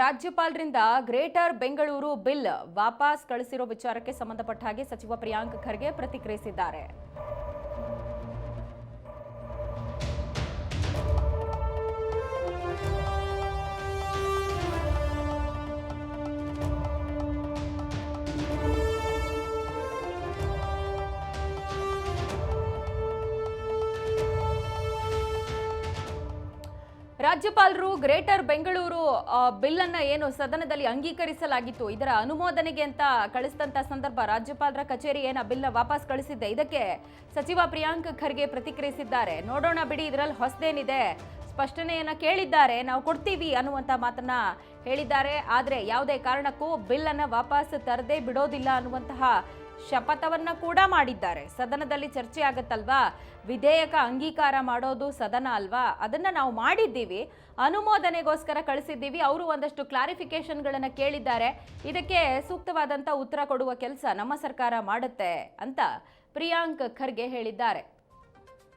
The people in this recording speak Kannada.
ರಾಜ್ಯಪಾಲರಿಂದ ಗ್ರೇಟರ್ ಬೆಂಗಳೂರು ಬಿಲ್ ವಾಪಸ್ ಕಳಿಸಿರೋ ವಿಚಾರಕ್ಕೆ ಸಂಬಂಧಪಟ್ಟ ಹಾಗೆ ಸಚಿವ ಪ್ರಿಯಾಂಕ್ ಖರ್ಗೆ ಪ್ರತಿಕ್ರಿಯಿಸಿದ್ದಾರೆ. ರಾಜ್ಯಪಾಲರು ಗ್ರೇಟರ್ ಬೆಂಗಳೂರು ಬಿಲ್ ಅನ್ನ ಏನು ಸದನದಲ್ಲಿ ಅಂಗೀಕರಿಸಲಾಗಿತ್ತು, ಇದರ ಅನುಮೋದನೆಗೆ ಅಂತ ಕಳಿಸಿದಂತ ಸಂದರ್ಭ ರಾಜ್ಯಪಾಲರ ಕಚೇರಿ ಏನ ಬಿಲ್ ವಾಪಸ್ ಕಳಿಸಿದ್ದೆ. ಇದಕ್ಕೆ ಸಚಿವ ಪ್ರಿಯಾಂಕ್ ಖರ್ಗೆ ಪ್ರತಿಕ್ರಿಯಿಸಿದ್ದಾರೆ. ನೋಡೋಣ ಬಿಡಿ, ಇದರಲ್ಲಿ ಹೊಸದೇನಿದೆ, ಸ್ಪಷ್ಟನೆಯನ್ನ ಕೇಳಿದ್ದಾರೆ, ನಾವು ಕೊಡ್ತೀವಿ ಅನ್ನುವಂತ ಮಾತನ್ನ ಹೇಳಿದ್ದಾರೆ. ಆದ್ರೆ ಯಾವುದೇ ಕಾರಣಕ್ಕೂ ಬಿಲ್ ಅನ್ನ ವಾಪಸ್ ತರದೇ ಬಿಡೋದಿಲ್ಲ ಅನ್ನುವಂತಹ ಶಪಥವನ್ನ ಕೂಡ ಮಾಡಿದ್ದಾರೆ. ಸದನದಲ್ಲಿ ಚರ್ಚೆ ಆಗತ್ತಲ್ವಾ, ವಿಧೇಯಕ ಅಂಗೀಕಾರ ಮಾಡೋದು ಸದನ ಅಲ್ವಾ, ಅದನ್ನ ನಾವು ಮಾಡಿದ್ದೀವಿ, ಅನುಮೋದನೆಗೋಸ್ಕರ ಕಳಿಸಿದ್ದೀವಿ. ಅವರು ಒಂದಷ್ಟು ಕ್ಲಾರಿಫಿಕೇಶನ್ಗಳನ್ನ ಕೇಳಿದ್ದಾರೆ, ಇದಕ್ಕೆ ಸೂಕ್ತವಾದಂತ ಉತ್ತರ ಕೊಡುವ ಕೆಲಸ ನಮ್ಮ ಸರ್ಕಾರ ಮಾಡುತ್ತೆ ಅಂತ ಪ್ರಿಯಾಂಕ್ ಖರ್ಗೆ ಹೇಳಿದ್ದಾರೆ.